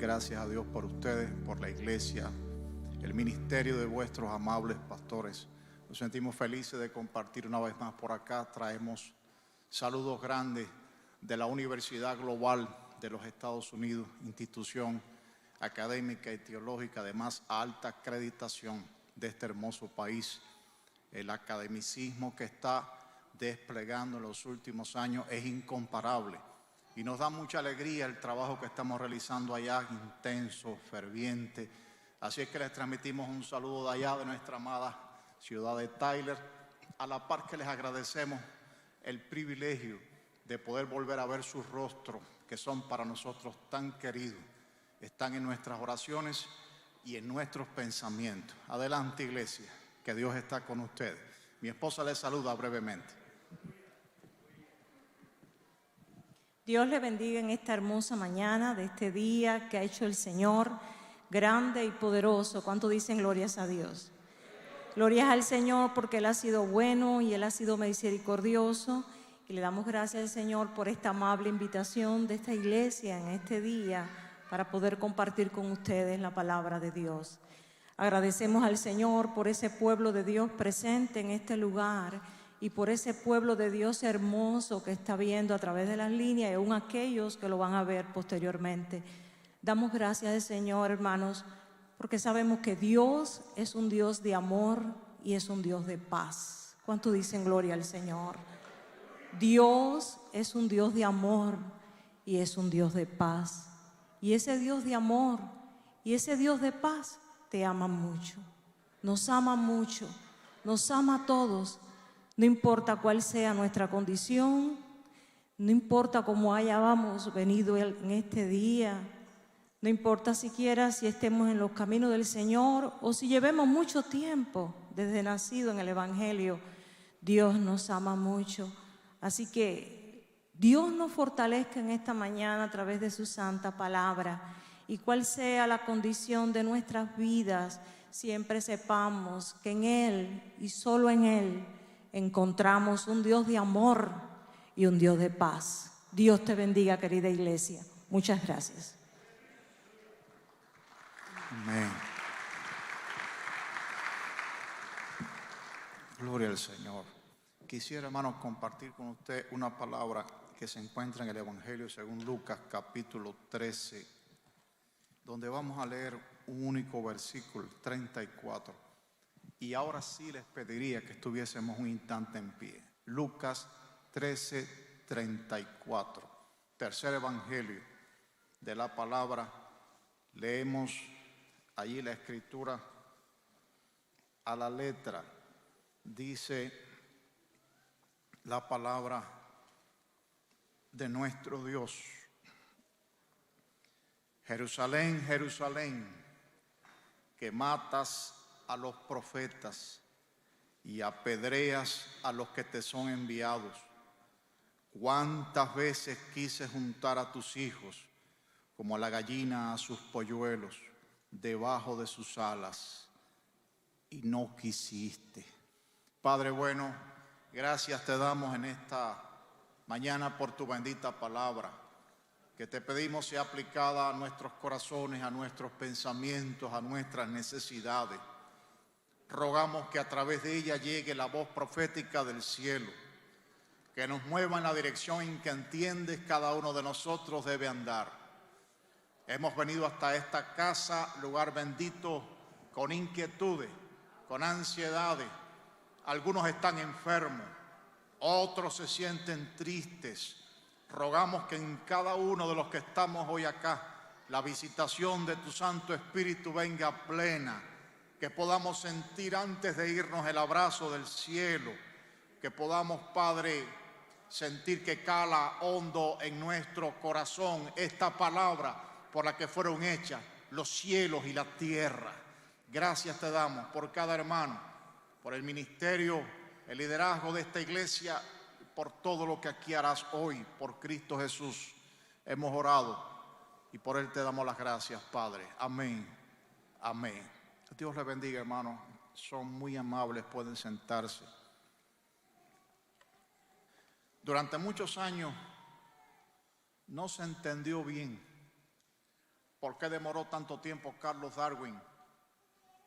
gracias a Dios por ustedes, por la iglesia, el ministerio de vuestros amables pastores. Nos sentimos felices de compartir una vez más por acá. Traemos saludos grandes de la Universidad Global de los Estados Unidos, institución académica y teológica de más alta acreditación de este hermoso país. El academicismo que está desplegando en los últimos años es incomparable y nos da mucha alegría el trabajo que estamos realizando allá, intenso, ferviente. Así es que les transmitimos un saludo de allá, de nuestra amada ciudad de Tyler, a la par que les agradecemos el privilegio de poder volver a ver sus rostros, que son para nosotros tan queridos. Están en nuestras oraciones y en nuestros pensamientos. Adelante, iglesia, que Dios está con ustedes. Mi esposa les saluda brevemente. Dios le bendiga en esta hermosa mañana de este día que ha hecho el Señor, grande y poderoso. ¿Cuánto dicen glorias a Dios? Glorias al Señor porque Él ha sido bueno y Él ha sido misericordioso. Y le damos gracias al Señor por esta amable invitación de esta iglesia en este día para poder compartir con ustedes la palabra de Dios. Agradecemos al Señor por ese pueblo de Dios presente en este lugar y por ese pueblo de Dios hermoso que está viendo a través de las líneas y aún aquellos que lo van a ver posteriormente. Damos gracias al Señor, hermanos, porque sabemos que Dios es un Dios de amor y es un Dios de paz. ¿Cuánto dicen gloria al Señor? Dios es un Dios de amor y es un Dios de paz. Y ese Dios de amor y ese Dios de paz te ama mucho, nos ama mucho, nos ama a todos. No importa cuál sea nuestra condición, no importa cómo hayamos venido en este día, no importa siquiera si estemos en los caminos del Señor o si llevemos mucho tiempo desde nacido en el Evangelio, Dios nos ama mucho. Así que Dios nos fortalezca en esta mañana a través de su santa palabra y cuál sea la condición de nuestras vidas, siempre sepamos que en Él y solo en Él encontramos un Dios de amor y un Dios de paz. Dios te bendiga, querida iglesia. Muchas gracias. Amén. Gloria al Señor. Quisiera, hermanos, compartir con usted una palabra que se encuentra en el Evangelio según Lucas, capítulo 13, donde vamos a leer un único versículo, 34. Y ahora sí les pediría que estuviésemos un instante en pie. Lucas 13, 34. Tercer evangelio de la palabra. Leemos allí la escritura a la letra. Dice la palabra de nuestro Dios. Jerusalén, Jerusalén, que matas a los profetas y apedreas a los que te son enviados. ¿Cuántas veces quise juntar a tus hijos como a la gallina a sus polluelos debajo de sus alas y no quisiste? Padre bueno, gracias te damos en esta mañana por tu bendita palabra, que te pedimos sea aplicada a nuestros corazones, a nuestros pensamientos, a nuestras necesidades. Rogamos que a través de ella llegue la voz profética del cielo, que nos mueva en la dirección en que entiendes cada uno de nosotros debe andar. Hemos venido hasta esta casa, lugar bendito, con inquietudes, con ansiedades. Algunos están enfermos, otros se sienten tristes. Rogamos que en cada uno de los que estamos hoy acá, la visitación de tu Santo Espíritu venga plena, que podamos sentir antes de irnos el abrazo del cielo, que podamos, Padre, sentir que cala hondo en nuestro corazón esta palabra por la que fueron hechas los cielos y la tierra. Gracias te damos por cada hermano, por el ministerio, el liderazgo de esta iglesia, por todo lo que aquí harás hoy, por Cristo Jesús. Hemos orado y por Él te damos las gracias, Padre. Amén. Amén. Dios les bendiga, hermanos. Son muy amables, pueden sentarse. Durante muchos años no se entendió bien ¿por qué demoró tanto tiempo Carlos Darwin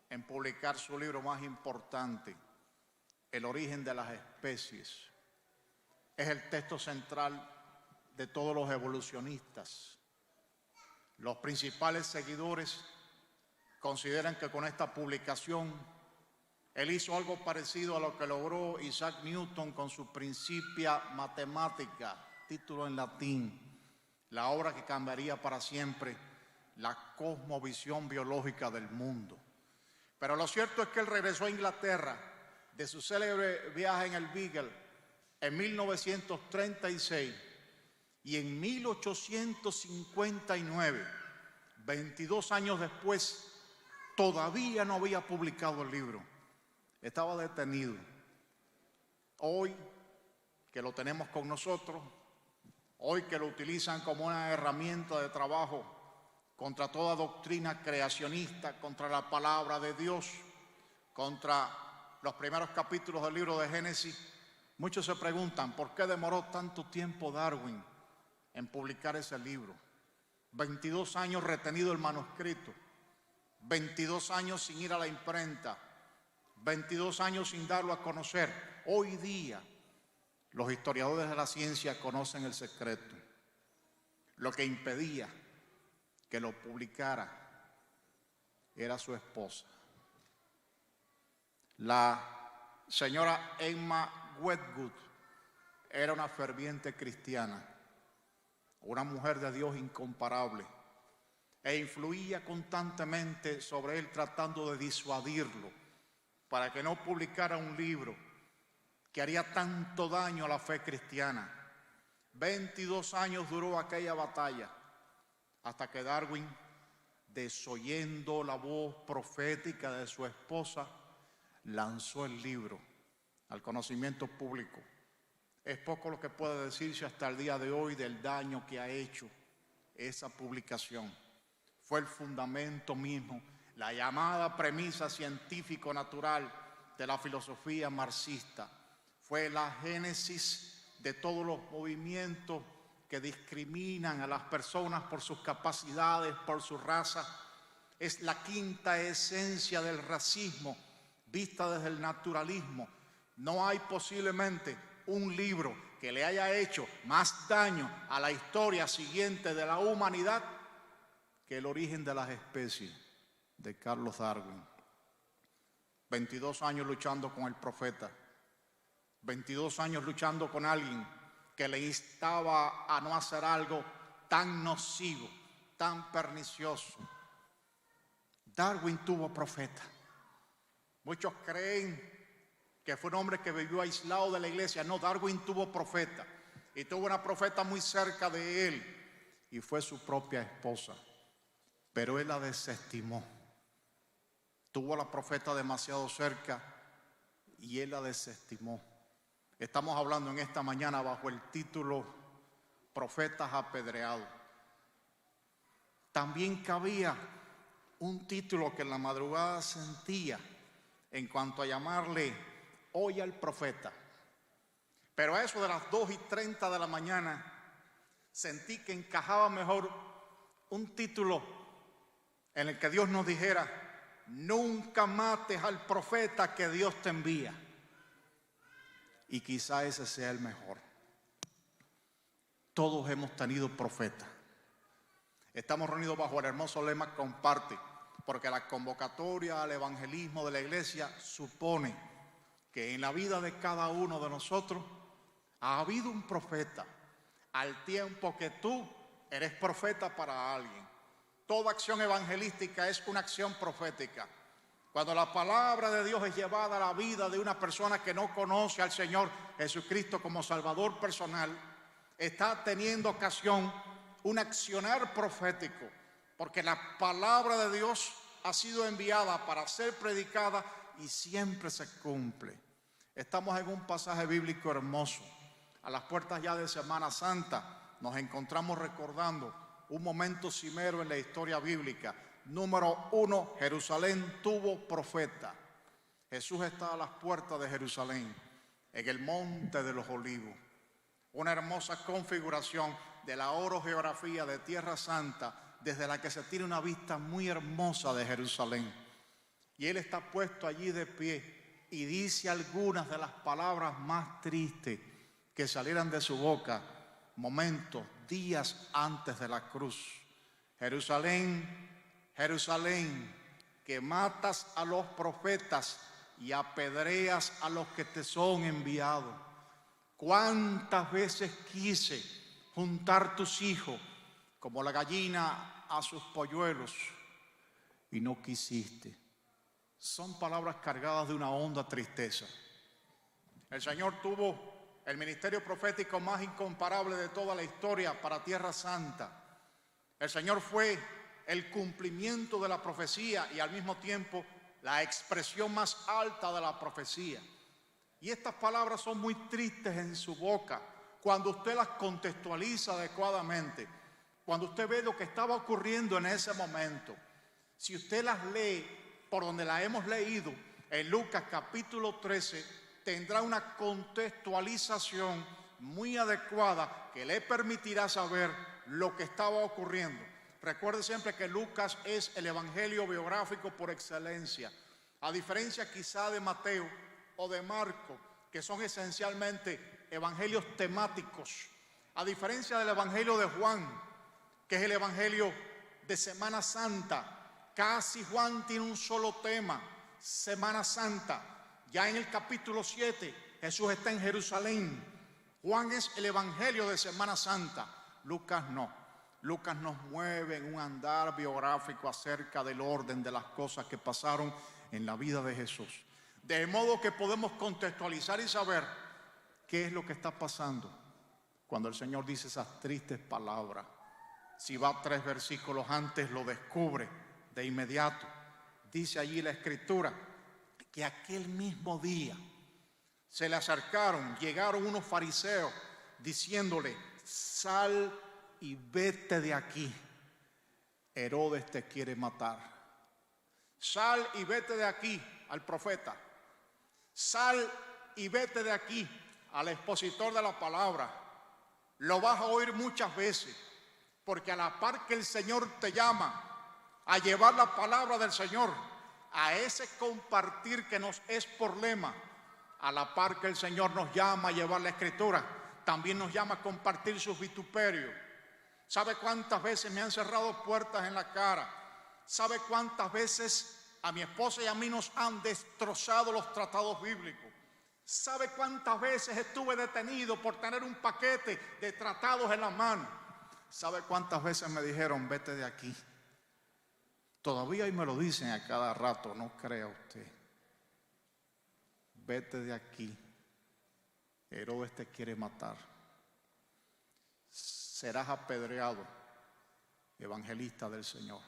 en publicar su libro más importante, El origen de las especies? Es el texto central de todos los evolucionistas. Los principales seguidores consideran que con esta publicación él hizo algo parecido a lo que logró Isaac Newton con su Principia Mathematica, título en latín, la obra que cambiaría para siempre la cosmovisión biológica del mundo. Pero lo cierto es que él regresó a Inglaterra de su célebre viaje en el Beagle en 1936 y en 1859, 22 años después, todavía no había publicado el libro. Estaba detenido. Hoy que lo tenemos con nosotros, hoy que lo utilizan como una herramienta de trabajo contra toda doctrina creacionista, contra la palabra de Dios, contra los primeros capítulos del libro de Génesis, muchos se preguntan ¿por qué demoró tanto tiempo Darwin en publicar ese libro? 22 años retenido el manuscrito, 22 años sin ir a la imprenta, 22 años sin darlo a conocer. Hoy día los historiadores de la ciencia conocen el secreto. Lo que impedía que lo publicara era su esposa. La señora Emma Wedgwood era una ferviente cristiana, una mujer de Dios incomparable, e influía constantemente sobre él tratando de disuadirlo para que no publicara un libro que haría tanto daño a la fe cristiana. 22 años duró aquella batalla hasta que Darwin, desoyendo la voz profética de su esposa, lanzó el libro al conocimiento público. Es poco lo que puede decirse hasta el día de hoy del daño que ha hecho esa publicación. Fue el fundamento mismo, la llamada premisa científico-natural de la filosofía marxista. Fue la génesis de todos los movimientos que discriminan a las personas por sus capacidades, por su raza. Es la quinta esencia del racismo, vista desde el naturalismo. No hay posiblemente un libro que le haya hecho más daño a la historia siguiente de la humanidad que El origen de las especies, de Carlos Darwin. 22 años luchando con el profeta, 22 años luchando con alguien que le instaba a no hacer algo tan nocivo, tan pernicioso. Darwin tuvo profeta. Muchos creen que fue un hombre que vivió aislado de la iglesia. No, Darwin tuvo profeta, y tuvo una profeta muy cerca de él, y fue su propia esposa, pero él la desestimó. Tuvo a la profeta demasiado cerca y él la desestimó. Estamos hablando en esta mañana bajo el título Profetas apedreados. También cabía un título que en la madrugada sentía en cuanto a llamarle Hoy al profeta. Pero a eso de las 2:30 de la mañana sentí que encajaba mejor un título en el que Dios nos dijera: nunca mates al profeta que Dios te envía. Y quizá ese sea el mejor. Todos hemos tenido profeta. Estamos reunidos bajo el hermoso lema Comparte, porque la convocatoria al evangelismo de la iglesia supone que en la vida de cada uno de nosotros ha habido un profeta, al tiempo que tú eres profeta para alguien. Toda acción evangelística es una acción profética. Cuando la palabra de Dios es llevada a la vida de una persona que no conoce al Señor Jesucristo como Salvador personal, está teniendo ocasión un accionar profético, porque la palabra de Dios ha sido enviada para ser predicada y siempre se cumple. Estamos en un pasaje bíblico hermoso. A las puertas ya de Semana Santa nos encontramos recordando un momento cimero en la historia bíblica. Número 1, Jerusalén tuvo profeta. Jesús está a las puertas de Jerusalén, en el monte de los olivos. Una hermosa configuración de la orogeografía de Tierra Santa, desde la que se tiene una vista muy hermosa de Jerusalén. Y él está puesto allí de pie y dice algunas de las palabras más tristes que salieran de su boca momentos, días antes de la cruz. Jerusalén, Jerusalén, que matas a los profetas y apedreas a los que te son enviados. ¿Cuántas veces quise juntar tus hijos como la gallina a sus polluelos y no quisiste? Son palabras cargadas de una honda tristeza. El Señor tuvo el ministerio profético más incomparable de toda la historia para Tierra Santa. El Señor fue el cumplimiento de la profecía y al mismo tiempo la expresión más alta de la profecía. Y estas palabras son muy tristes en su boca cuando usted las contextualiza adecuadamente, cuando usted ve lo que estaba ocurriendo en ese momento. Si usted las lee por donde las hemos leído, en Lucas capítulo 13, tendrá una contextualización muy adecuada que le permitirá saber lo que estaba ocurriendo. Recuerde siempre que Lucas es el evangelio biográfico por excelencia, a diferencia quizá de Mateo o de Marco, que son esencialmente evangelios temáticos, a diferencia del evangelio de Juan, que es el evangelio de Semana Santa. Casi Juan tiene un solo tema, Semana Santa. Ya en el capítulo 7 Jesús está en Jerusalén. Juan es el evangelio de Semana Santa, Lucas no. Lucas nos mueve en un andar biográfico acerca del orden de las cosas que pasaron en la vida de Jesús. De modo que podemos contextualizar y saber qué es lo que está pasando cuando el Señor dice esas tristes palabras. Si va 3 versículos antes, lo descubre de inmediato. Dice allí la Escritura que aquel mismo día se le acercaron, llegaron unos fariseos diciéndole: sal y vete de aquí, Herodes te quiere matar. Sal y vete de aquí al profeta. Sal y vete de aquí al expositor de la palabra. Lo vas a oír muchas veces, porque a la par que el Señor te llama a llevar la palabra del Señor, a ese compartir que nos es por lema, a la par que el Señor nos llama a llevar la Escritura, también nos llama a compartir sus vituperios. ¿Sabe cuántas veces me han cerrado puertas en la cara? ¿Sabe cuántas veces a mi esposa y a mí nos han destrozado los tratados bíblicos? ¿Sabe cuántas veces estuve detenido por tener un paquete de tratados en la mano? ¿Sabe cuántas veces me dijeron: vete de aquí? Todavía hoy me lo dicen a cada rato, no crea usted. Vete de aquí, Herodes te quiere matar. Serás apedreado, evangelista del Señor.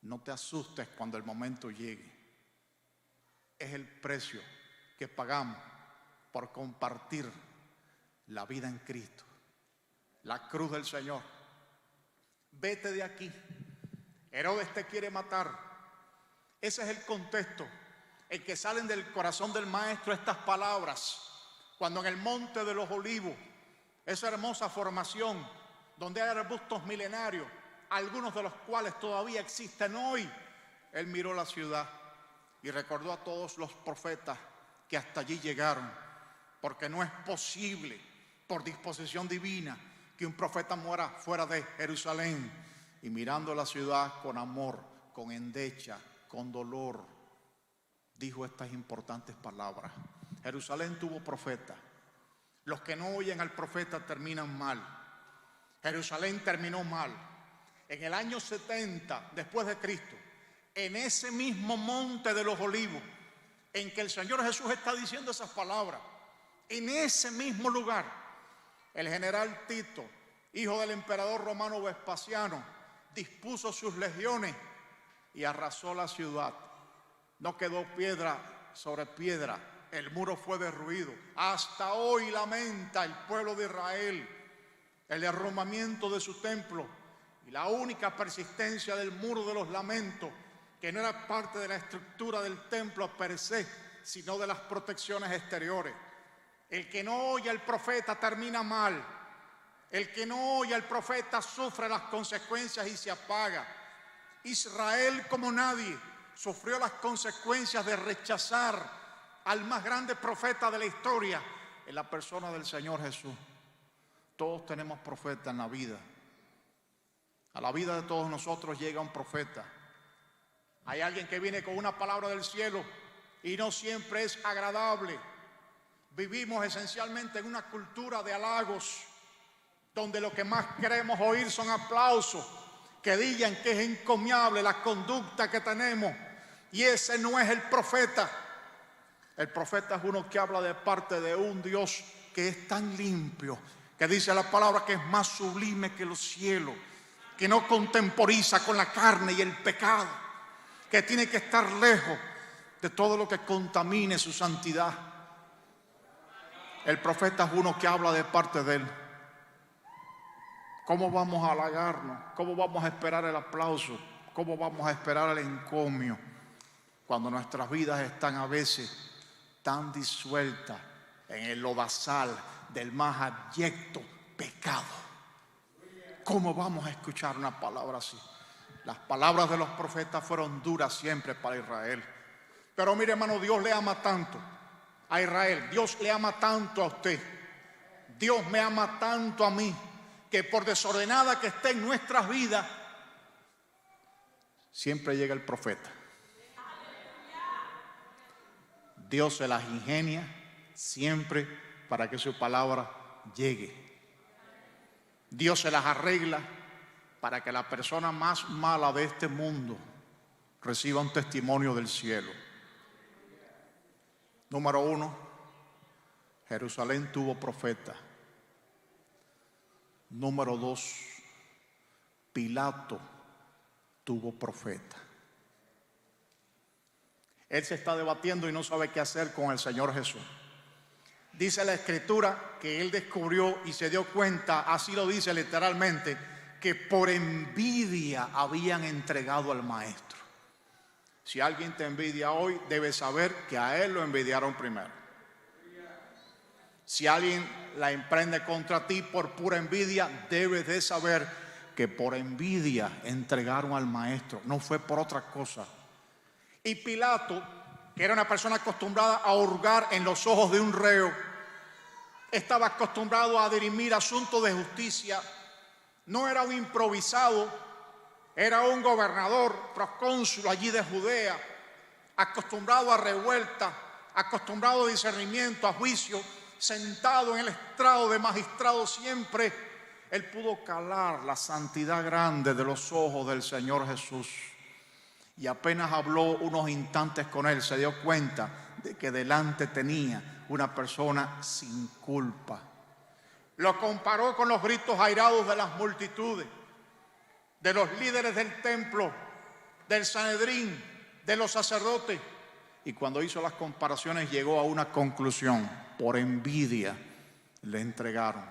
No te asustes cuando el momento llegue. Es el precio que pagamos por compartir la vida en Cristo, la cruz del Señor. Vete de aquí, Herodes te quiere matar. Ese es el contexto en que salen del corazón del maestro estas palabras, cuando en el monte de los olivos, esa hermosa formación donde hay arbustos milenarios, algunos de los cuales todavía existen hoy, él miró la ciudad y recordó a todos los profetas que hasta allí llegaron, porque no es posible, por disposición divina, que un profeta muera fuera de Jerusalén. Y mirando la ciudad con amor, con endecha, con dolor, dijo estas importantes palabras: Jerusalén tuvo profeta. Los que no oyen al profeta terminan mal. Jerusalén terminó mal. En el año 70 después de Cristo, en ese mismo monte de los olivos, en que el Señor Jesús está diciendo esas palabras, en ese mismo lugar, el general Tito, hijo del emperador romano Vespasiano, dispuso sus legiones y arrasó la ciudad. No quedó piedra sobre piedra. El muro fue derruido. Hasta hoy lamenta el pueblo de Israel el derrumbamiento de su templo y la única persistencia del muro de los lamentos, que no era parte de la estructura del templo per se, sino de las protecciones exteriores. El que no oye al profeta termina mal. El que no oye al profeta sufre las consecuencias y se apaga. Israel, como nadie, sufrió las consecuencias de rechazar al más grande profeta de la historia en la persona del Señor Jesús. Todos tenemos profetas en la vida. A la vida de todos nosotros llega un profeta. Hay alguien que viene con una palabra del cielo y no siempre es agradable. Vivimos esencialmente en una cultura de halagos, donde lo que más queremos oír son aplausos, que digan que es encomiable la conducta que tenemos. Y ese no es el profeta. El profeta es uno que habla de parte de un Dios que es tan limpio, que dice la palabra que es más sublime que los cielos, que no contemporiza con la carne y el pecado, que tiene que estar lejos de todo lo que contamine su santidad. El profeta es uno que habla de parte de él. ¿Cómo vamos a halagarnos? ¿Cómo vamos a esperar el aplauso? ¿Cómo vamos a esperar el encomio cuando nuestras vidas están a veces tan disueltas en el lodazal del más abyecto pecado? ¿Cómo vamos a escuchar una palabra así? Las palabras de los profetas fueron duras siempre para Israel. Pero mire, hermano, Dios le ama tanto a Israel. Dios le ama tanto a usted. Dios me ama tanto a mí, que por desordenada que esté en nuestras vidas, siempre llega el profeta. Dios se las ingenia siempre para que su palabra llegue. Dios se las arregla para que la persona más mala de este mundo reciba un testimonio del cielo. Número 1, Jerusalén tuvo profeta. Número 2, Pilato tuvo profeta. Él se está debatiendo y no sabe qué hacer con el Señor Jesús. Dice la Escritura que él descubrió y se dio cuenta, así lo dice literalmente, que por envidia habían entregado al Maestro. Si alguien te envidia hoy, debes saber que a él lo envidiaron primero. Si alguien la emprende contra ti por pura envidia, debes de saber que por envidia entregaron al Maestro, no fue por otra cosa. Y Pilato, que era una persona acostumbrada a hurgar en los ojos de un reo, estaba acostumbrado a dirimir asuntos de justicia. No era un improvisado, era un gobernador, procónsul allí de Judea, acostumbrado a revuelta, acostumbrado a discernimiento, a juicio, sentado en el estrado de magistrado siempre. Él pudo calar la santidad grande de los ojos del Señor Jesús. Y apenas habló unos instantes con él, se dio cuenta de que delante tenía una persona sin culpa. Lo comparó con los gritos airados de las multitudes, de los líderes del templo, del Sanedrín, de los sacerdotes. Y cuando hizo las comparaciones llegó a una conclusión: por envidia le entregaron.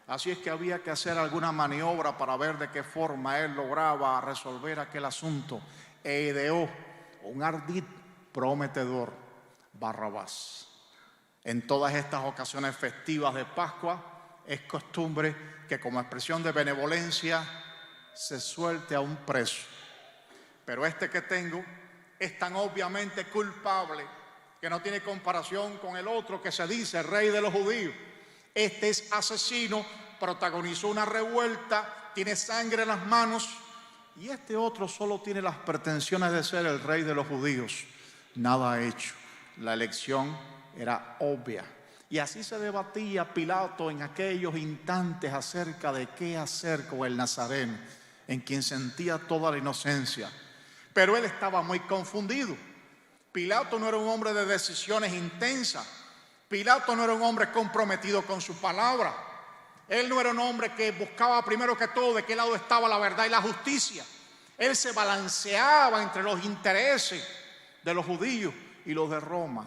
Así es que había que hacer alguna maniobra para ver de qué forma él lograba resolver aquel asunto. E ideó un ardid prometedor: Barrabás. En todas estas ocasiones festivas de Pascua es costumbre que como expresión de benevolencia se suelte a un preso. Pero este que tengo es tan obviamente culpable que no tiene comparación con el otro que se dice rey de los judíos. Este es asesino, protagonizó una revuelta, tiene sangre en las manos. Y este otro solo tiene las pretensiones de ser el rey de los judíos. Nada ha hecho. La elección era obvia. Y así se debatía Pilato en aquellos instantes acerca de qué hacer con el Nazareno, en quien sentía toda la inocencia. Pero él estaba muy confundido. Pilato no era un hombre de decisiones intensas. Pilato no era un hombre comprometido con su palabra. Él no era un hombre que buscaba primero que todo de qué lado estaba la verdad y la justicia. Él se balanceaba entre los intereses de los judíos y los de Roma.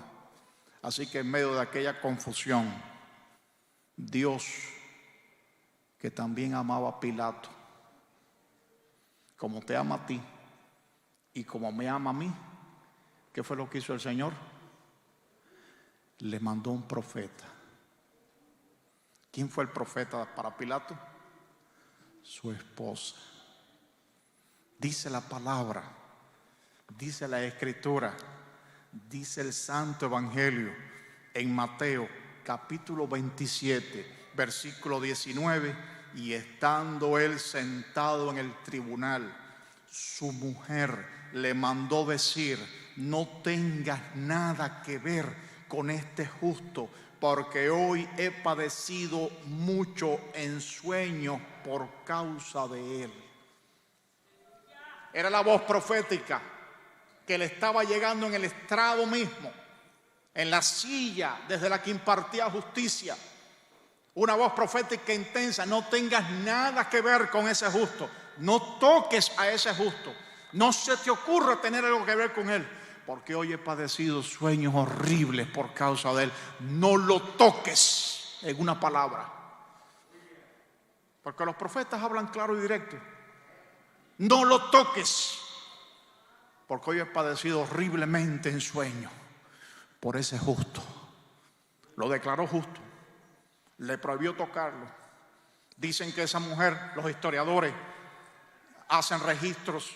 Así que en medio de aquella confusión, Dios, que también amaba a Pilato, como te ama a ti y como me ama a mí, ¿qué fue lo que hizo el Señor? Le mandó un profeta ¿Quién fue el profeta para Pilato? Su esposa. Dice la palabra, dice la Escritura, dice el Santo Evangelio en Mateo capítulo 27, versículo 19, y estando él sentado en el tribunal, su mujer le mandó decir: no tengas nada que ver con este justo, porque hoy he padecido mucho en sueños por causa de él. Era la voz profética que le estaba llegando en el estrado mismo, en la silla desde la que impartía justicia. Una voz profética intensa: no tengas nada que ver con ese justo, no toques a ese justo, no se te ocurra tener algo que ver con él, porque hoy he padecido sueños horribles por causa de él. No lo toques, en una palabra, porque los profetas hablan claro y directo. No lo toques, porque hoy he padecido horriblemente en sueño por ese justo. Lo declaró justo, le prohibió tocarlo. Dicen que esa mujer, los historiadores hacen registros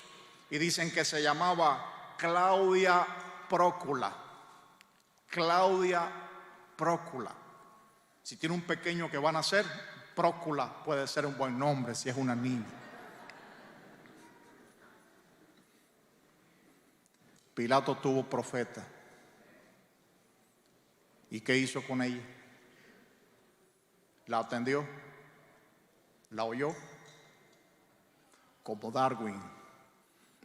y dicen que se llamaba Claudia Prócula. Claudia Prócula. Si tiene un pequeño que va a nacer, Prócula puede ser un buen nombre si es una niña. Pilato tuvo profeta. ¿Y qué hizo con ella? La atendió, la oyó. Como Darwin,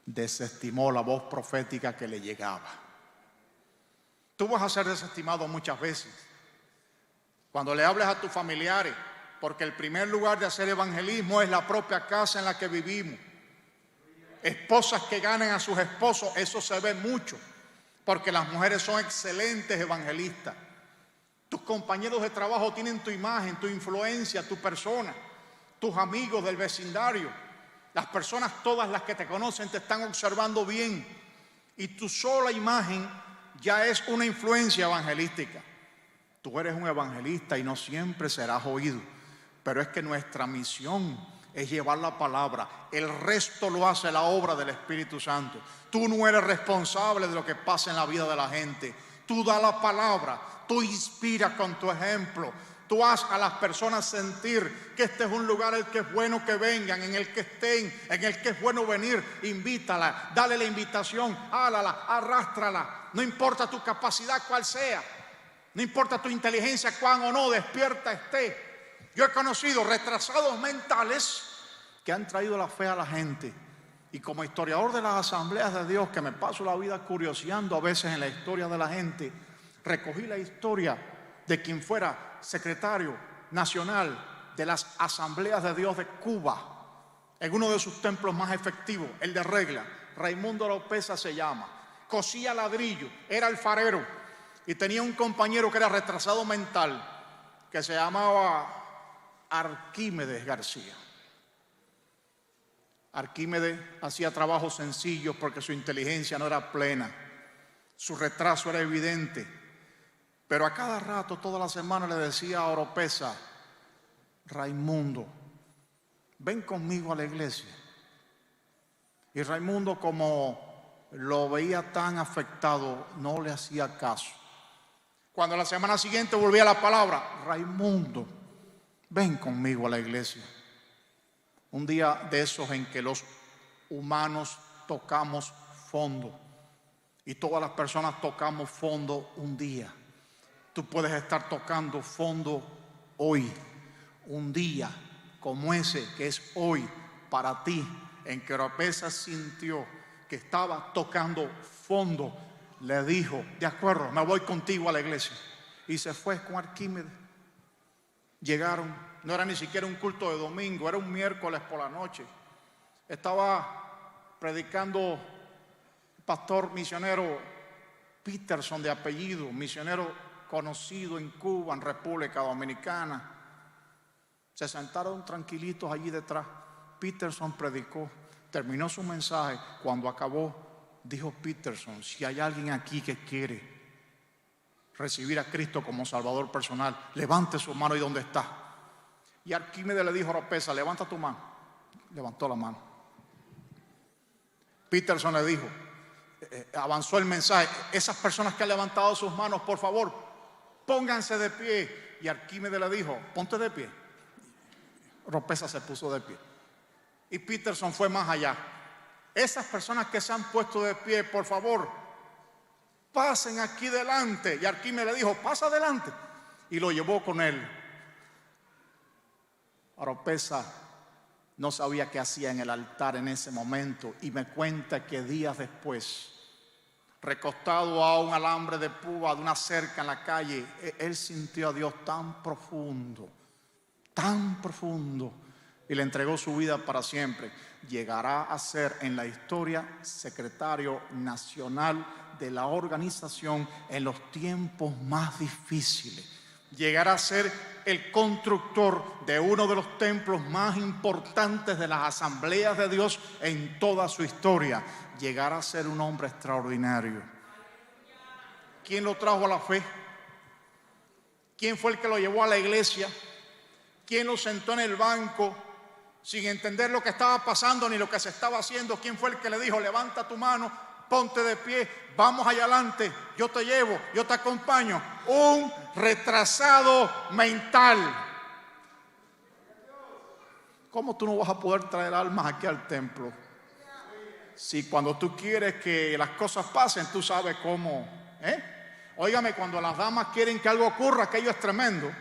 desestimó la voz profética que le llegaba. Tú vas a ser desestimado muchas veces cuando le hables a tus familiares, porque el primer lugar de hacer evangelismo es la propia casa en la que vivimos. Esposas que ganen a sus esposos, eso se ve mucho, porque las mujeres son excelentes evangelistas. Tus compañeros de trabajo tienen tu imagen, tu influencia, tu persona. Tus amigos del vecindario, las personas todas las que te conocen te están observando bien, y tu sola imagen ya es una influencia evangelística. Tú eres un evangelista y no siempre serás oído, pero es que nuestra misión es llevar la palabra. El resto lo hace la obra del Espíritu Santo. Tú no eres responsable de lo que pasa en la vida de la gente. Tú da la palabra, tú inspiras con tu ejemplo. Tú haces a las personas sentir que este es un lugar en el que es bueno que vengan, en el que estén, en el que es bueno venir. Invítala, dale la invitación, hálala, arrástrala. No importa tu capacidad cuál sea, no importa tu inteligencia cuán o no despierta esté. Yo he conocido retrasados mentales que han traído la fe a la gente. Y como historiador de las asambleas de Dios, que me paso la vida curioseando a veces en la historia de la gente, recogí la historia de quien fuera secretario nacional de las asambleas de Dios de Cuba, en uno de sus templos más efectivos, el de Regla. Raimundo Oropeza se llama. Cosía ladrillo, era alfarero y tenía un compañero que era retrasado mental, que se llamaba Arquímedes García. Arquímedes hacía trabajos sencillos porque su inteligencia no era plena, su retraso era evidente, pero a cada rato, toda la semana, le decía a Oropeza: Raimundo, ven conmigo a la iglesia. Y Raimundo, como lo veía tan afectado, no le hacía caso. Cuando la semana siguiente volvía la palabra: Raimundo, ven conmigo a la iglesia. Un día de esos en que los humanos tocamos fondo, y todas las personas tocamos fondo un día. Tú puedes estar tocando fondo hoy, un día como ese que es hoy para ti, en que Oropeza sintió que estaba tocando fondo. Le dijo: de acuerdo, me voy contigo a la iglesia. Y se fue con Arquímedes. Llegaron, no era ni siquiera un culto de domingo, era un miércoles por la noche. Estaba predicando el pastor misionero Peterson, de apellido, misionero conocido en Cuba, en República Dominicana. Se sentaron tranquilitos allí detrás. Peterson predicó, terminó su mensaje. Cuando acabó, dijo Peterson: si hay alguien aquí que quiere recibir a Cristo como Salvador personal, levante su mano. ¿Y dónde está? Y Arquímedes le dijo a Oropesa, levanta tu mano. Levantó la mano. Peterson le dijo, avanzó el mensaje, esas personas que han levantado sus manos, por favor, pónganse de pie. Y Arquímedes le dijo, ponte de pie. Oropesa se puso de pie. Y Peterson fue más allá. Esas personas que se han puesto de pie, por favor, pasen aquí delante. Y Arquímedes le dijo, pasa adelante. Y lo llevó con él. Oropesa no sabía qué hacía en el altar en ese momento. Y me cuenta que días después, recostado a un alambre de púa de una cerca en la calle, él sintió a Dios tan profundo, y le entregó su vida para siempre. Llegará a ser en la historia secretario nacional de la organización en los tiempos más difíciles. Llegará a ser el constructor de uno de los templos más importantes de las asambleas de Dios en toda su historia. Llegará a ser un hombre extraordinario. ¿Quién lo trajo a la fe? ¿Quién fue el que lo llevó a la iglesia? ¿Quién lo sentó en el banco sin entender lo que estaba pasando ni lo que se estaba haciendo? ¿Quién fue el que le dijo, levanta tu mano, ponte de pie, vamos allá adelante, yo te llevo, yo te acompaño? Un retrasado mental. ¿Cómo tú no vas a poder traer almas aquí al templo? Si cuando tú quieres que las cosas pasen, tú sabes cómo, Óigame, cuando las damas quieren que algo ocurra, aquello es tremendo.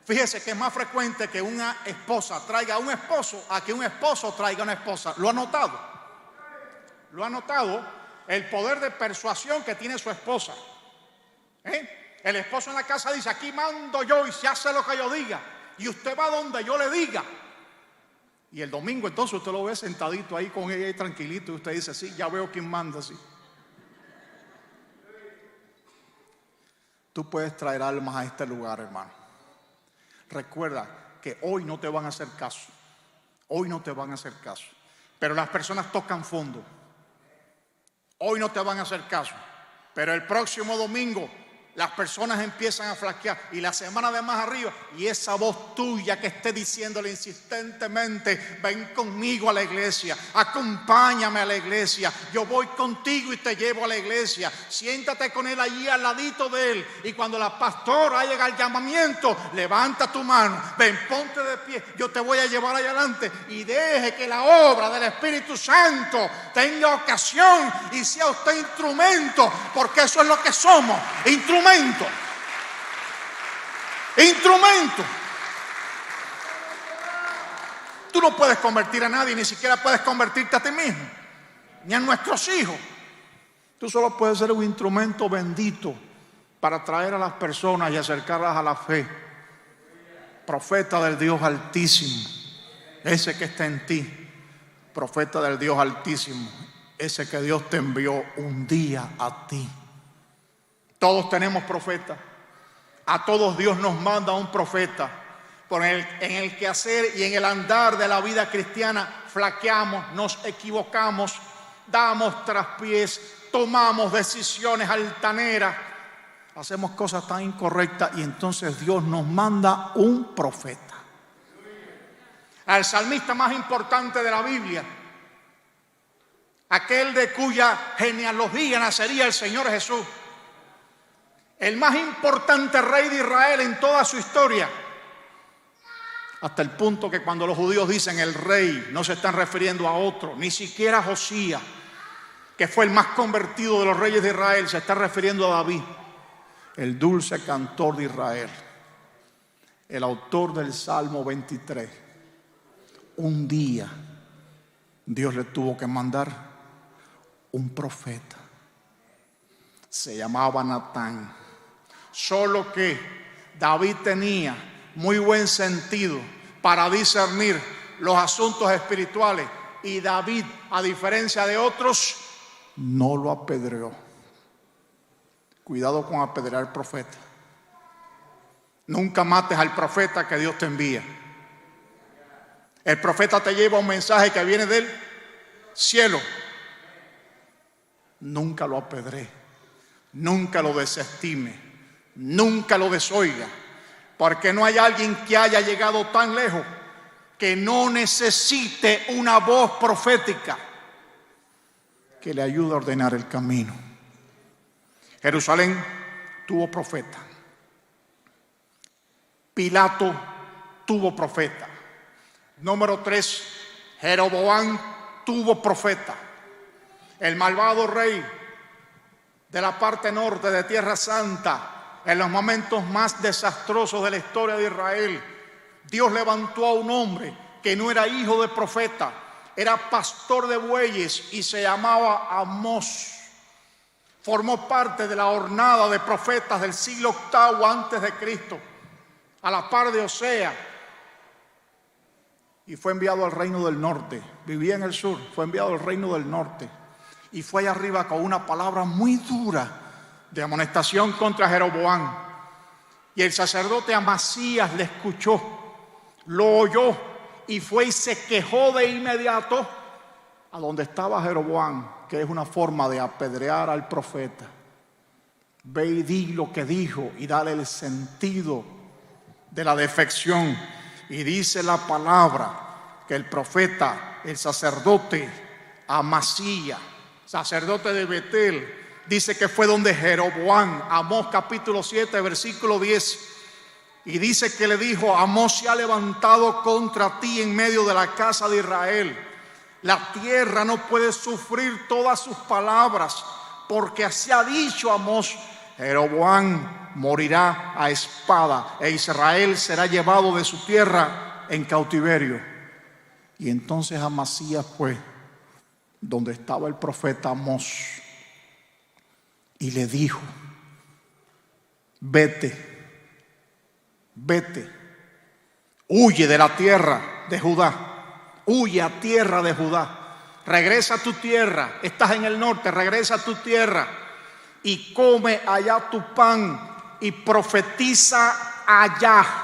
Fíjese que es más frecuente que una esposa traiga a un esposo a que un esposo traiga a una esposa. ¿Lo ha notado? ¿Lo ha notado? El poder de persuasión que tiene su esposa. El esposo en la casa dice, aquí mando yo y se hace lo que yo diga. Y usted va donde yo le diga. Y el domingo entonces usted lo ve sentadito ahí con ella y tranquilito. Y usted dice, sí, ya veo quién manda, sí. Tú puedes traer almas a este lugar, hermano. Recuerda que hoy no te van a hacer caso. Hoy no te van a hacer caso. Pero las personas tocan fondo. Hoy no te van a hacer caso. Pero el próximo domingo las personas empiezan a flaquear. Y la semana de más arriba. Y esa voz tuya que esté diciéndole insistentemente, ven conmigo a la iglesia. Acompáñame a la iglesia. Yo voy contigo y te llevo a la iglesia. Siéntate con él allí al ladito de él. Y cuando la pastora llega al llamamiento, levanta tu mano. Ven, ponte de pie. Yo te voy a llevar allá adelante. Y deje que la obra del Espíritu Santo tenga ocasión y sea usted instrumento. Porque eso es lo que somos. Instrumento. Tú no puedes convertir a nadie, ni siquiera puedes convertirte a ti mismo, ni a nuestros hijos. Tú solo puedes ser un instrumento bendito para traer a las personas y acercarlas a la fe. Profeta del Dios Altísimo, ese que está en ti. Profeta del Dios Altísimo, ese que Dios te envió un día a ti. Todos tenemos profeta. A todos Dios nos manda un profeta. En el quehacer y en el andar de la vida cristiana flaqueamos, nos equivocamos, damos traspiés, tomamos decisiones altaneras, hacemos cosas tan incorrectas y entonces Dios nos manda un profeta. Al salmista más importante de la Biblia, aquel de cuya genealogía nacería el Señor Jesús, el más importante rey de Israel en toda su historia, hasta el punto que cuando los judíos dicen el rey, no se están refiriendo a otro, ni siquiera a Josías, que fue el más convertido de los reyes de Israel, se está refiriendo a David, el dulce cantor de Israel, el autor del Salmo 23. Un día Dios le tuvo que mandar un profeta. Se llamaba Natán. Solo que David tenía muy buen sentido para discernir los asuntos espirituales. Y David, a diferencia de otros, no lo apedreó. Cuidado con apedrear al profeta. Nunca mates al profeta que Dios te envía. El profeta te lleva un mensaje que viene del cielo. Nunca lo apedree. Nunca lo desestime. Nunca lo desoiga. Porque no hay alguien que haya llegado tan lejos que no necesite una voz profética que le ayude a ordenar el camino. Jerusalén tuvo profeta. Pilato tuvo profeta. Número 3, Jeroboam tuvo profeta. El malvado rey de la parte norte de Tierra Santa, en los momentos más desastrosos de la historia de Israel, Dios levantó a un hombre que no era hijo de profeta, era pastor de bueyes y se llamaba Amós. Formó parte de la hornada de profetas del siglo VIII antes de Cristo, a la par de Osea, y fue enviado al reino del norte. Vivía en el sur, fue enviado al reino del norte y fue allá arriba con una palabra muy dura de amonestación contra Jeroboam. Y el sacerdote Amasías le escuchó, lo oyó y fue y se quejó de inmediato a donde estaba Jeroboam, que es una forma de apedrear al profeta. Ve y di lo que dijo y dale el sentido de la defección. Y dice la palabra que el profeta, el sacerdote Amasías, sacerdote de Betel, dice que fue donde Jeroboam, Amós capítulo 7, versículo 10, y dice que le dijo: Amós se ha levantado contra ti en medio de la casa de Israel. La tierra no puede sufrir todas sus palabras, porque así ha dicho Amós: Jeroboam morirá a espada e Israel será llevado de su tierra en cautiverio. Y entonces Amasías fue donde estaba el profeta Amós y le dijo: vete, huye de la tierra de Judá, huye a tierra de Judá, regresa a tu tierra, estás en el norte, regresa a tu tierra y come allá tu pan y profetiza allá.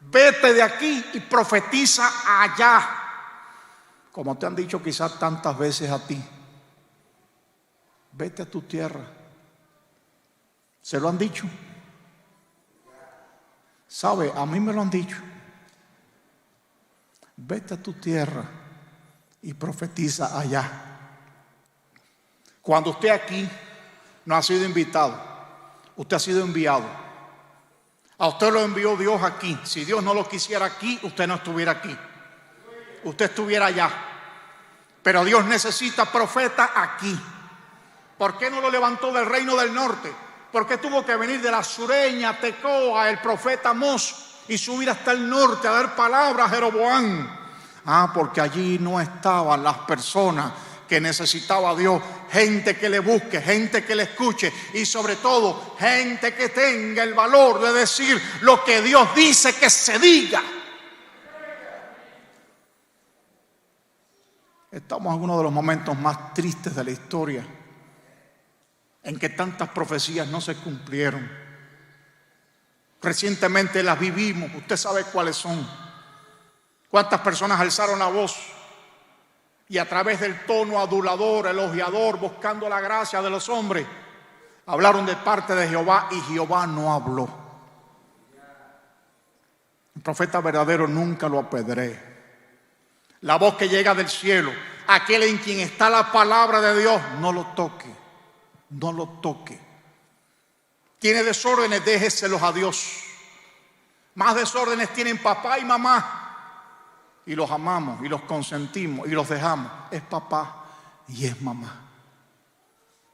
Vete de aquí y profetiza allá. Como te han dicho quizás tantas veces a ti, vete a tu tierra. ¿Se lo han dicho? ¿Sabe? A mí me lo han dicho. Vete a tu tierra y profetiza allá. Cuando usted aquí no ha sido invitado, usted ha sido enviado. A usted lo envió Dios aquí. Si Dios no lo quisiera aquí, usted no estuviera aquí. Usted estuviera allá. Pero Dios necesita profeta aquí. ¿Por qué no lo levantó del reino del norte? ¿Por qué tuvo que venir de la sureña, Tecoa, el profeta Amós, y subir hasta el norte a dar palabra a Jeroboam? Porque allí no estaban las personas que necesitaba Dios. Gente que le busque, gente que le escuche y sobre todo gente que tenga el valor de decir lo que Dios dice que se diga. Estamos en uno de los momentos más tristes de la historia, en que tantas profecías no se cumplieron. Recientemente las vivimos, usted sabe cuáles son. Cuántas personas alzaron la voz y a través del tono adulador, elogiador, buscando la gracia de los hombres, hablaron de parte de Jehová y Jehová no habló. El profeta verdadero nunca lo apedree. La voz que llega del cielo, aquel en quien está la palabra de Dios, no lo toque, no lo toque. Tiene desórdenes, déjeselos a Dios. Más desórdenes tienen papá y mamá, y los amamos y los consentimos y los dejamos. Es papá y es mamá.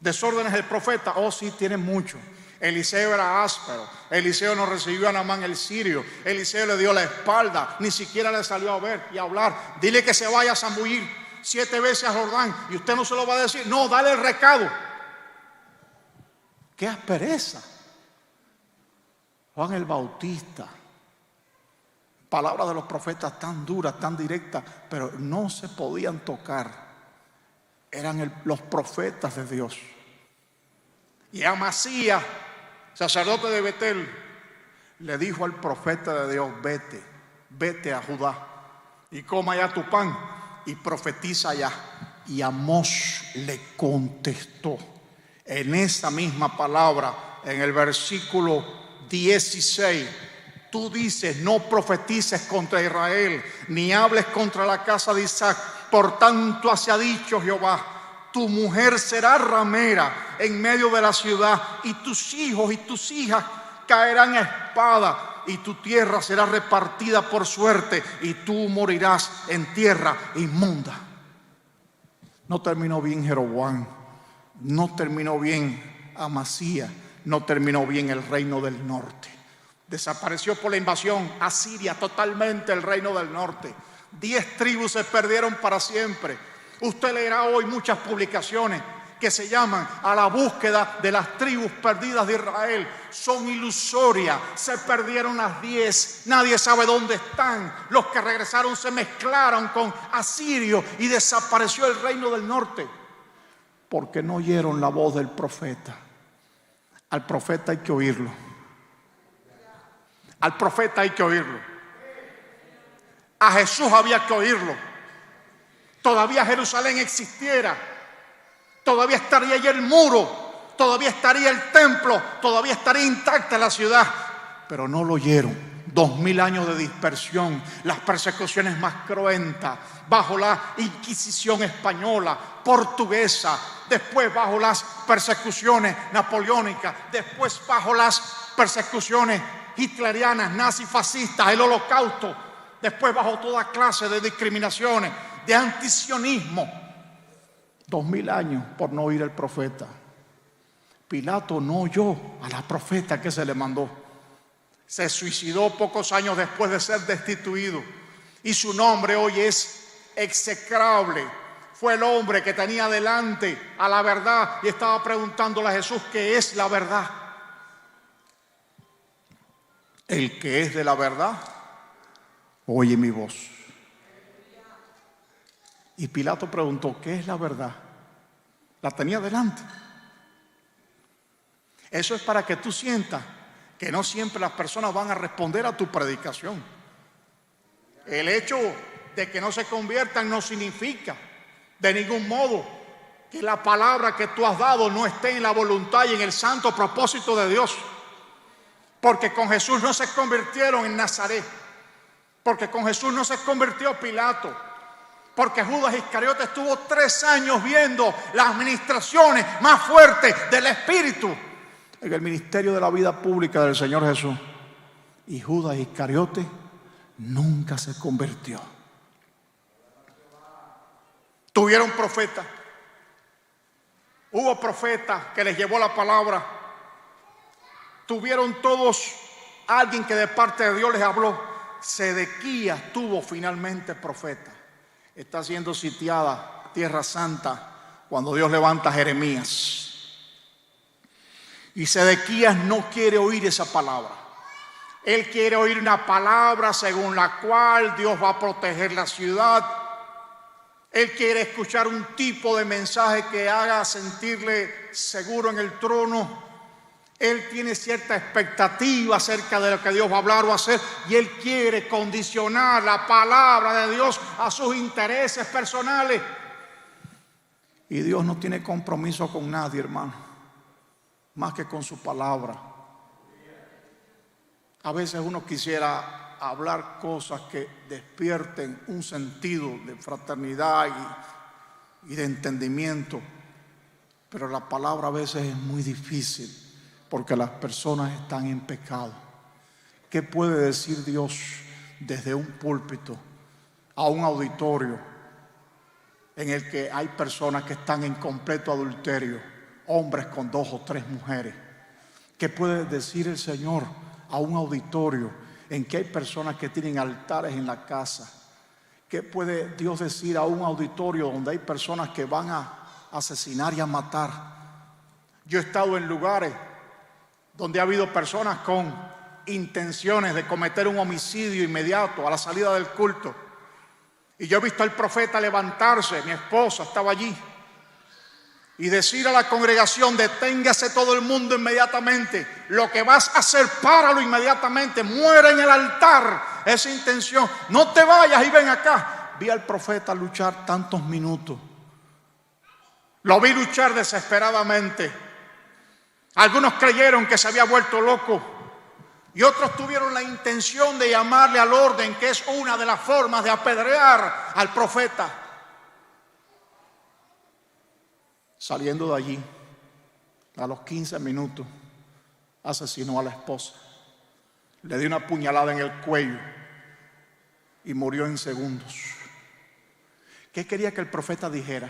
Desórdenes del profeta, sí, tiene mucho. Eliseo era áspero. Eliseo no recibió a Naamán el sirio. Eliseo le dio la espalda, ni siquiera le salió a ver y a hablar. Dile que se vaya a zambullir 7 veces a Jordán y usted no se lo va a decir. No, dale el recado. ¡Qué aspereza! Juan el Bautista, palabras de los profetas tan duras, tan directas, pero no se podían tocar. Eran los profetas de Dios. Y Amasías, sacerdote de Betel, le dijo al profeta de Dios: vete a Judá y coma allá tu pan y profetiza allá. Y Amós le contestó en esa misma palabra, en el versículo 16. Tú dices: no profetices contra Israel, ni hables contra la casa de Isaac. Por tanto, así ha dicho Jehová: tu mujer será ramera en medio de la ciudad, y tus hijos y tus hijas caerán a espada, y tu tierra será repartida por suerte, y tú morirás en tierra inmunda. No terminó bien Jeroboam, no terminó bien Amasías, no terminó bien el reino del norte. Desapareció por la invasión asiria totalmente el reino del norte. 10 tribus se perdieron para siempre. Usted leerá hoy muchas publicaciones que se llaman a la búsqueda de las tribus perdidas de Israel. Son ilusorias. Se perdieron las 10. Nadie sabe dónde están. Los que regresaron se mezclaron con asirios y desapareció el reino del norte, porque no oyeron la voz del profeta. Al profeta hay que oírlo. Al profeta hay que oírlo. A Jesús había que oírlo. Todavía Jerusalén existiera, todavía estaría allí el muro, todavía estaría el templo, todavía estaría intacta la ciudad, pero no lo oyeron. 2000 años de dispersión, las persecuciones más cruentas, bajo la Inquisición española, portuguesa, después bajo las persecuciones napoleónicas, después bajo las persecuciones hitlerianas, nazifascistas, el Holocausto, después bajo toda clase de discriminaciones, de antisionismo. 2000 años por no oír al profeta. Pilato no oyó a la profeta que se le mandó. Se suicidó pocos años después de ser destituido, y su nombre hoy es execrable. Fue el hombre que tenía delante a la verdad y estaba preguntándole a Jesús: ¿qué es la verdad? El que es de la verdad oye mi voz. Y Pilato preguntó: ¿qué es la verdad? La tenía delante. Eso es para que tú sientas que no siempre las personas van a responder a tu predicación. El hecho de que no se conviertan no significa de ningún modo que la palabra que tú has dado no esté en la voluntad y en el santo propósito de Dios. Porque con Jesús no se convirtieron en Nazaret, porque con Jesús no se convirtió Pilato, porque Judas Iscariote estuvo 3 años viendo las administraciones más fuertes del Espíritu en el ministerio de la vida pública del Señor Jesús. Y Judas Iscariote nunca se convirtió. Tuvieron profetas. Hubo profetas que les llevó la palabra. Tuvieron todos alguien que de parte de Dios les habló. Sedequías tuvo finalmente profeta. Está siendo sitiada Tierra Santa cuando Dios levanta a Jeremías. Y Sedequías no quiere oír esa palabra. Él quiere oír una palabra según la cual Dios va a proteger la ciudad. Él quiere escuchar un tipo de mensaje que haga sentirle seguro en el trono. Él tiene cierta expectativa acerca de lo que Dios va a hablar o hacer, y él quiere condicionar la palabra de Dios a sus intereses personales. Y Dios no tiene compromiso con nadie, hermano, más que con su palabra. A veces uno quisiera hablar cosas que despierten un sentido de fraternidad y de entendimiento, pero la palabra a veces es muy difícil porque las personas están en pecado. ¿Qué puede decir Dios desde un púlpito a un auditorio en el que hay personas que están en completo adulterio, hombres con 2 o 3 mujeres? ¿Qué puede decir el Señor a un auditorio en que hay personas que tienen altares en la casa? ¿Qué puede Dios decir a un auditorio donde hay personas que van a asesinar y a matar? Yo he estado en lugares donde ha habido personas con intenciones de cometer un homicidio inmediato a la salida del culto. Y yo he visto al profeta levantarse, mi esposa estaba allí, y decir a la congregación: deténgase todo el mundo inmediatamente. Lo que vas a hacer, páralo inmediatamente. Muere en el altar esa intención. No te vayas y ven acá. Vi al profeta luchar tantos minutos. Lo vi luchar desesperadamente. Algunos creyeron que se había vuelto loco. Y otros tuvieron la intención de llamarle al orden, que es una de las formas de apedrear al profeta. Saliendo de allí, a los 15 minutos, asesinó a la esposa. Le dio una puñalada en el cuello y murió en segundos. ¿Qué quería que el profeta dijera?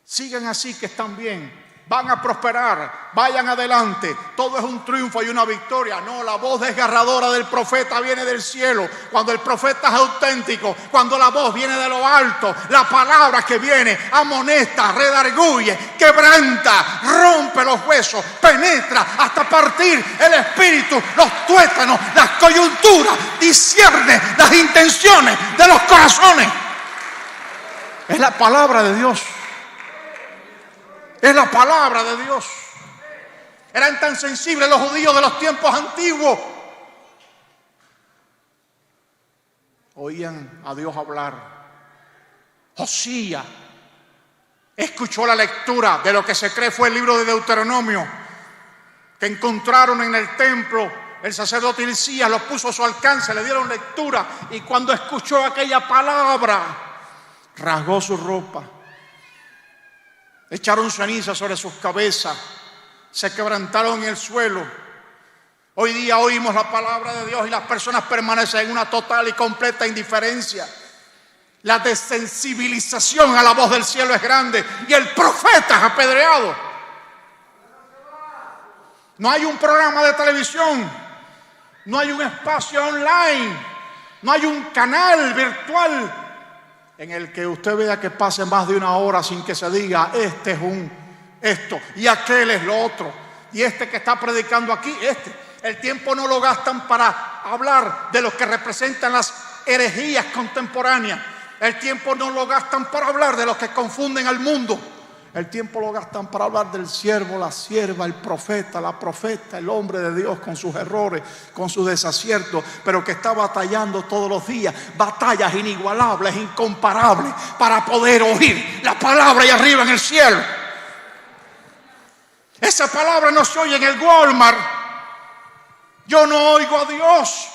Sigan así, que están bien, van a prosperar, vayan adelante, todo es un triunfo y una victoria. No, la voz desgarradora del profeta viene del cielo. Cuando el profeta es auténtico, cuando la voz viene de lo alto, la palabra que viene amonesta, redarguye, quebranta, rompe los huesos, penetra hasta partir el espíritu, los tuétanos, las coyunturas, discierne las intenciones de los corazones. Es la palabra de Dios. Es la palabra de Dios. Eran tan sensibles los judíos de los tiempos antiguos. Oían a Dios hablar. Josías escuchó la lectura de lo que se cree fue el libro de Deuteronomio, que encontraron en el templo. El sacerdote Hilcías lo puso a su alcance, le dieron lectura, y cuando escuchó aquella palabra, rasgó su ropa. Echaron ceniza sobre sus cabezas, se quebrantaron en el suelo. Hoy día oímos la palabra de Dios y las personas permanecen en una total y completa indiferencia. La desensibilización a la voz del cielo es grande y el profeta es apedreado. No hay un programa de televisión, no hay un espacio online, no hay un canal virtual en el que usted vea que pase más de una hora sin que se diga, este es esto y aquel es lo otro, y este que está predicando aquí, el tiempo no lo gastan para hablar de lo que representan las herejías contemporáneas. El tiempo no lo gastan para hablar de los que confunden al mundo. El tiempo lo gastan para hablar del siervo, la sierva, el profeta, la profeta, el hombre de Dios con sus errores, con sus desaciertos, pero que está batallando todos los días, batallas inigualables, incomparables, para poder oír la palabra ahí arriba en el cielo. Esa palabra no se oye en el Walmart. Yo no oigo a Dios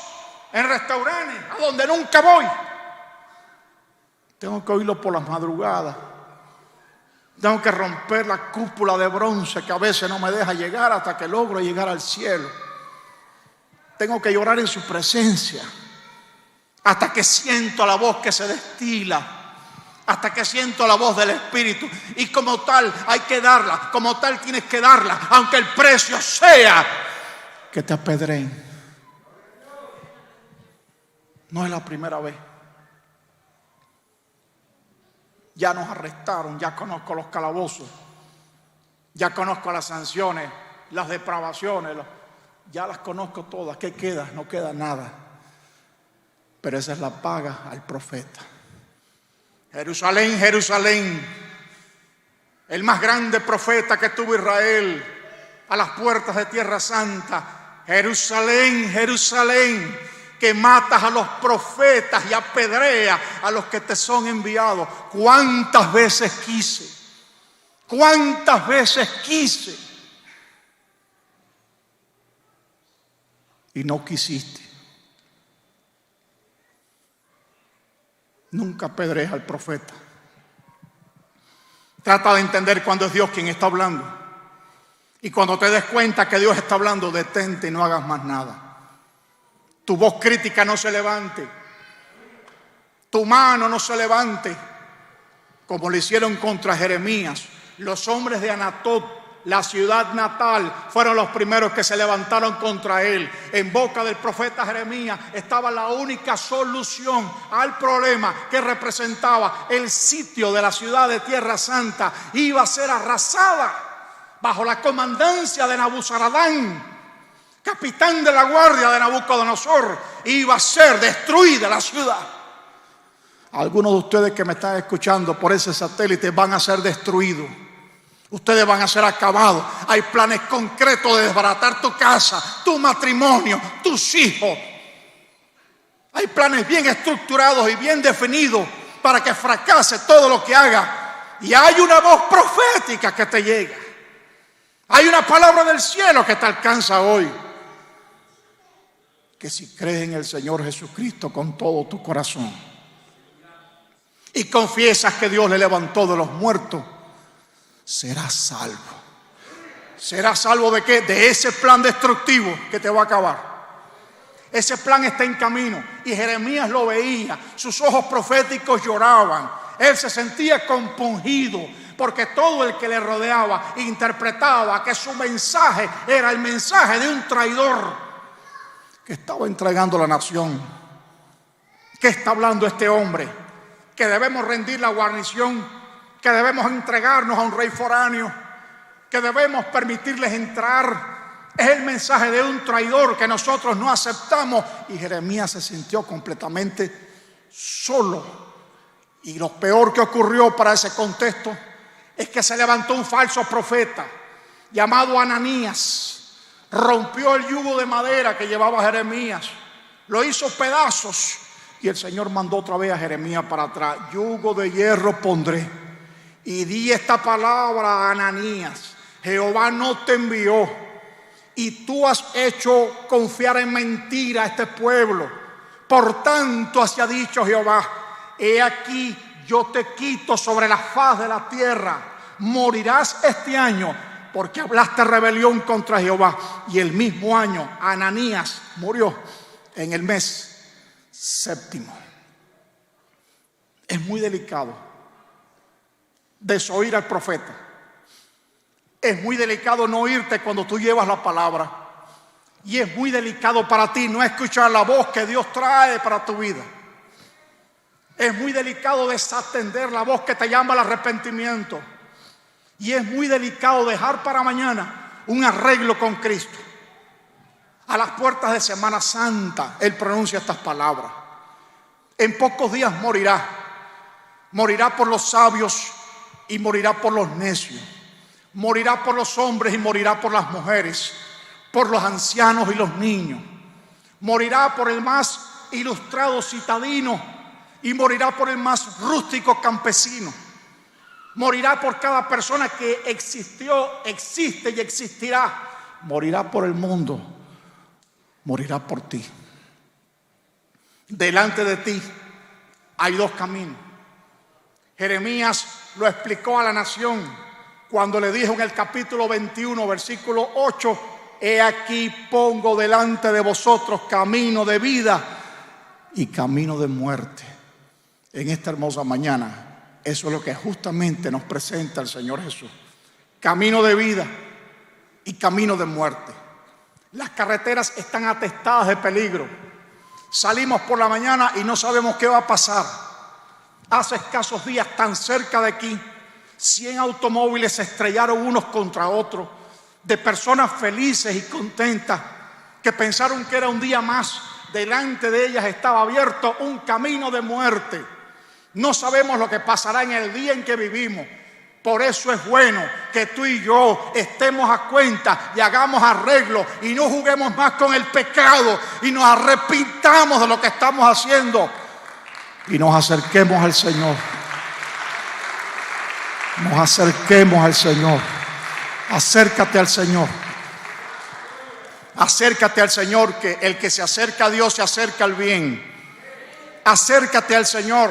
en restaurantes, a donde nunca voy. Tengo que oírlo por las madrugadas. Tengo que romper la cúpula de bronce que a veces no me deja llegar hasta que logro llegar al cielo. Tengo que llorar en su presencia hasta que siento la voz que se destila, hasta que siento la voz del Espíritu. Y como tal hay que darla, como tal tienes que darla, aunque el precio sea que te apedreen. No es la primera vez. Ya nos arrestaron, ya conozco los calabozos, ya conozco las sanciones, las depravaciones, ya las conozco todas. ¿Qué queda? No queda nada. Pero esa es la paga al profeta. Jerusalén, Jerusalén, el más grande profeta que tuvo Israel a las puertas de Tierra Santa. Jerusalén, Jerusalén, que matas a los profetas y apedreas a los que te son enviados. ¿Cuántas veces quise? ¿Cuántas veces quise? Y no quisiste. Nunca apedrees al profeta. Trata de entender cuando es Dios quien está hablando. Y cuando te des cuenta que Dios está hablando, detente y no hagas más nada. Tu voz crítica no se levante. Tu mano no se levante. Como lo hicieron contra Jeremías. Los hombres de Anatot, la ciudad natal, fueron los primeros que se levantaron contra él. En boca del profeta Jeremías estaba la única solución al problema que representaba el sitio de la ciudad de Tierra Santa. Iba a ser arrasada bajo la comandancia de Nabuzaradán, capitán de la guardia de Nabucodonosor. Iba a ser destruida la ciudad. Algunos de ustedes que me están escuchando por ese satélite van a ser destruidos. Ustedes van a ser acabados. Hay planes concretos de desbaratar tu casa, tu matrimonio, tus hijos. Hay planes bien estructurados y bien definidos para que fracase todo lo que haga. Y hay una voz profética que te llega. Hay una palabra del cielo que te alcanza hoy. que si crees en el Señor Jesucristo con todo tu corazón y confiesas que Dios le levantó de los muertos, serás salvo. ¿Serás salvo de qué? De ese plan destructivo que te va a acabar. Ese plan está en camino y Jeremías lo veía. Sus ojos proféticos lloraban. Él se sentía compungido porque todo el que le rodeaba interpretaba que su mensaje era el mensaje de un traidor que estaba entregando la nación. ¿Qué está hablando este hombre? Que debemos rendir la guarnición, que debemos entregarnos a un rey foráneo, que debemos permitirles entrar. Es el mensaje de un traidor que nosotros no aceptamos. Y Jeremías se sintió completamente solo. Y lo peor que ocurrió para ese contexto es que se levantó un falso profeta llamado Ananías. Rompió el yugo de madera que llevaba Jeremías, lo hizo pedazos, y el Señor mandó otra vez a Jeremías para atrás. Yugo de hierro pondré. Y di esta palabra a Ananías: Jehová no te envió, y tú has hecho confiar en mentira a este pueblo. Por tanto, así ha dicho Jehová: he aquí, yo te quito sobre la faz de la tierra. Morirás este año, porque hablaste rebelión contra Jehová. Y el mismo año Ananías murió, en el mes séptimo. Es muy delicado desoír al profeta. Es muy delicado no oírte cuando tú llevas la palabra. Y es muy delicado para ti no escuchar la voz que Dios trae para tu vida. Es muy delicado desatender la voz que te llama al arrepentimiento. Y es muy delicado dejar para mañana un arreglo con Cristo. A las puertas de Semana Santa, Él pronuncia estas palabras: en pocos días morirá. Morirá por los sabios y morirá por los necios. Morirá por los hombres y morirá por las mujeres, por los ancianos y los niños. Morirá por el más ilustrado citadino y morirá por el más rústico campesino. Morirá por cada persona que existió, existe y existirá. Morirá por el mundo. Morirá por ti. Delante de ti hay dos caminos. Jeremías lo explicó a la nación cuando le dijo en el capítulo 21, versículo 8: he aquí pongo delante de vosotros camino de vida y camino de muerte. En esta hermosa mañana, eso es lo que justamente nos presenta el Señor Jesús: camino de vida y camino de muerte. Las carreteras están atestadas de peligro. Salimos por la mañana y no sabemos qué va a pasar. Hace escasos días, tan cerca de aquí, 100 automóviles se estrellaron unos contra otros, de personas felices y contentas que pensaron que era un día más. Delante de ellas estaba abierto un camino de muerte. No sabemos lo que pasará en el día en que vivimos. Por eso es bueno que tú y yo estemos a cuenta y hagamos arreglo y no juguemos más con el pecado y nos arrepintamos de lo que estamos haciendo y nos acerquemos al Señor. Nos acerquemos al Señor. Acércate al Señor. Acércate al Señor, que el que se acerca a Dios se acerca al bien. Acércate al Señor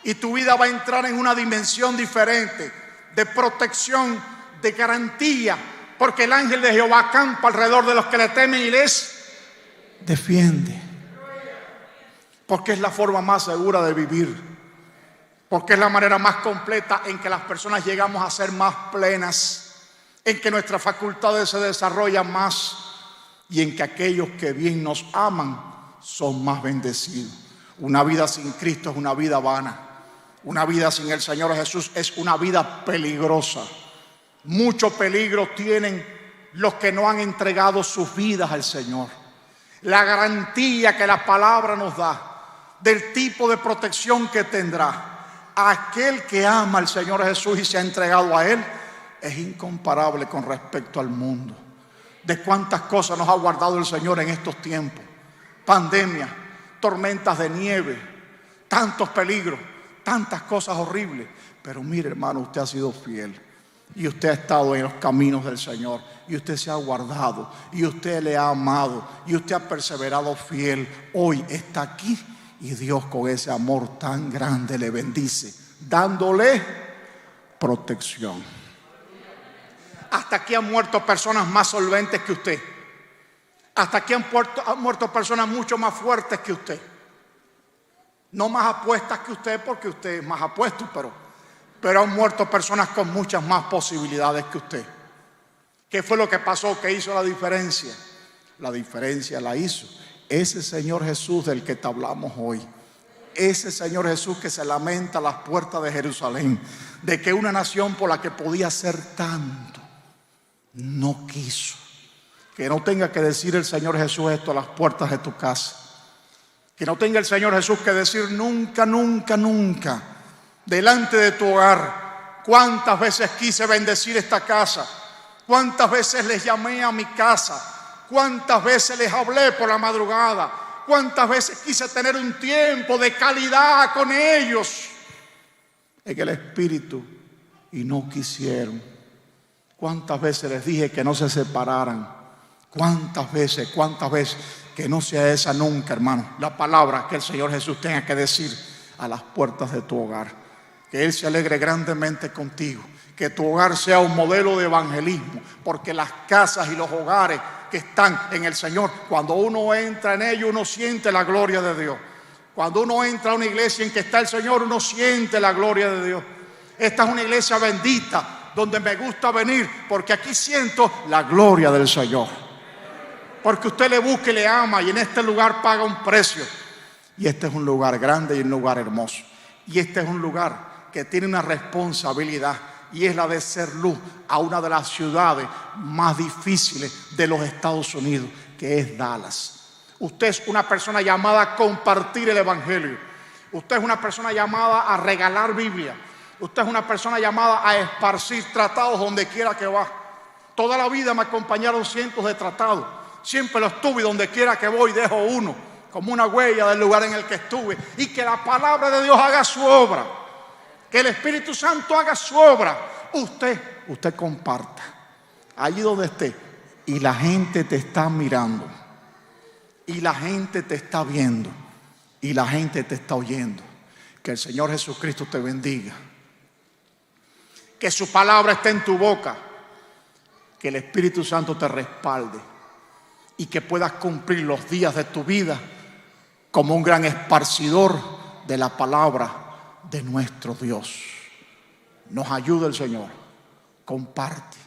y tu vida va a entrar en una dimensión diferente, de protección, de garantía, porque el ángel de Jehová acampa alrededor de los que le temen y les defiende. Porque es la forma más segura de vivir, porque es la manera más completa en que las personas llegamos a ser más plenas, en que nuestras facultades se desarrollan más y en que aquellos que bien nos aman son más bendecidos. Una vida sin Cristo es una vida vana. Una vida sin el Señor Jesús es una vida peligrosa. Mucho peligro tienen los que no han entregado sus vidas al Señor. La garantía que la palabra nos da del tipo de protección que tendrá aquel que ama al Señor Jesús y se ha entregado a Él es incomparable con respecto al mundo. De cuántas cosas nos ha guardado el Señor en estos tiempos: pandemia, tormentas de nieve, tantos peligros, tantas cosas horribles. Pero mire, hermano, usted ha sido fiel. Y usted ha estado en los caminos del Señor. Y usted se ha guardado. Y usted le ha amado. Y usted ha perseverado fiel. Hoy está aquí. Y Dios con ese amor tan grande le bendice, dándole protección. Hasta aquí han muerto personas más solventes que usted. Hasta aquí han muerto personas mucho más fuertes que usted. No más apuestas que usted, porque usted es más apuesto, pero han muerto personas con muchas más posibilidades que usted. ¿Qué fue lo que pasó? ¿Qué hizo la diferencia? La diferencia la hizo ese Señor Jesús del que te hablamos hoy. Ese Señor Jesús que se lamenta a las puertas de Jerusalén, de que una nación por la que podía hacer tanto, no quiso. Que no tenga que decir el Señor Jesús esto a las puertas de tu casa. Que no tenga el Señor Jesús que decir nunca, nunca, nunca, delante de tu hogar: cuántas veces quise bendecir esta casa, cuántas veces les llamé a mi casa, cuántas veces les hablé por la madrugada, cuántas veces quise tener un tiempo de calidad con ellos en el Espíritu y no quisieron. Cuántas veces les dije que no se separaran. Cuántas veces que no sea esa nunca, hermano, la palabra que el Señor Jesús tenga que decir a las puertas de tu hogar. Que Él se alegre grandemente contigo, que tu hogar sea un modelo de evangelismo, porque las casas y los hogares que están en el Señor, cuando uno entra en ellos, uno siente la gloria de Dios. Cuando uno entra a una iglesia en que está el Señor, uno siente la gloria de Dios. Esta es una iglesia bendita, donde me gusta venir, porque aquí siento la gloria del Señor. Porque usted le busca y le ama, y en este lugar paga un precio. Y este es un lugar grande y un lugar hermoso. Y este es un lugar que tiene una responsabilidad, y es la de ser luz a una de las ciudades más difíciles de los Estados Unidos, que es Dallas. Usted es una persona llamada a compartir el evangelio. Usted es una persona llamada a regalar Biblia. Usted es una persona llamada a esparcir tratados donde quiera que va. Toda la vida me acompañaron cientos de tratados. Siempre los tuve, y donde quiera que voy dejo uno como una huella del lugar en el que estuve. Y que la palabra de Dios haga su obra, que el Espíritu Santo haga su obra. Usted comparta allí donde esté, y la gente te está mirando, y la gente te está viendo, y la gente te está oyendo. Que el Señor Jesucristo te bendiga, que su palabra esté en tu boca, que el Espíritu Santo te respalde, y que puedas cumplir los días de tu vida como un gran esparcidor de la palabra de nuestro Dios. Nos ayuda el Señor. Comparte.